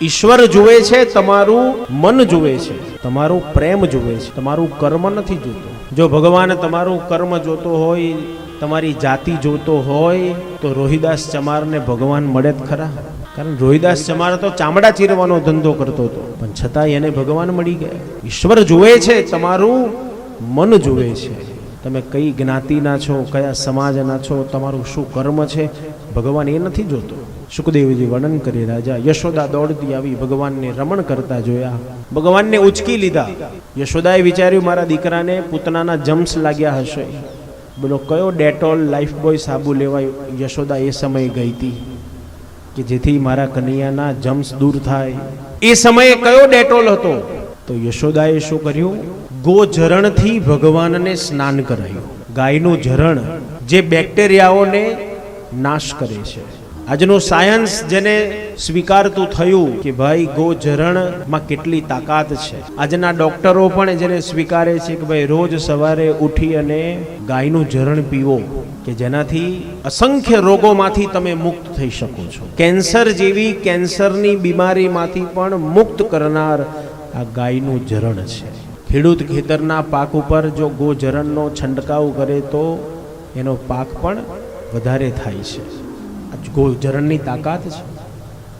ઈશ્વર જુએ છે, તમારું મન જુએ છે, તમારું પ્રેમ જુએ છે, તમારું કર્મ નથી જોતો. જો ભગવાન તમારું કર્મ જોતો હોય, તમારી જાતિ જોતો હોય, તો રોહિદાસ ચમારને ભગવાન મળે જ ખરા. કારણ રોહિદાસ ચમાર તો ચામડા ચીરવાનો ધંધો કરતો હતો, પણ છતાં એને ભગવાન મળી ગયા. ઈશ્વર જુએ છે, તમારું મન જુએ છે. તમે કઈ જ્ઞાતિના છો, કયા સમાજના છો, તમારું શું કર્મ છે, ભગવાન એ નથી જોતો. સુખદેવજી વર્ણન કરી, રાજા યશોદા દોડતી આવી ભગવાનને રમણ કરતા જોયા, ભગવાનને ઉચકી લીધા. યશોદાએ વિચાર્યું મારા દીકરાને પૂતનાના જમ્સ લાગ્યા હશે. બોલો કયો ડેટોલ લાઈફ બોય સાબુ લેવાય યશોદા એ સમયે ગઈ હતી કે જેથી મારા કનૈયાના જમ્સ દૂર થાય. એ સમયે કયો ડેટોલ હતો? તો યશોદાએ શું કર્યું? ગોઝરણથી ભગવાનને સ્નાન કરાયું. ગાયનું ઝરણ જે બેક્ટેરિયાઓને નાશ કરે છે. આજનું સાયન્સ જેને સ્વીકારતું થયું કે ભાઈ ગોઝરણમાં કેટલી તાકાત છે. આજના ડોક્ટરો પણ જેને સ્વીકારે છે કે ભાઈ રોજ સવારે ઉઠી અને ગાયનું ઝરણ પીવો કે જેનાથી અસંખ્ય રોગોમાંથી તમે મુક્ત થઈ શકો છો. કેન્સર જેવી કેન્સરની બીમારીમાંથી પણ મુક્ત કરનાર આ ગાયનું ઝરણ છે. ખેડૂત ખેતરના પાક ઉપર જો ગોઝરણનો છંટકાવ કરે તો એનો પાક પણ વધારે થાય છે. ગોઝરણની તાકાત છે.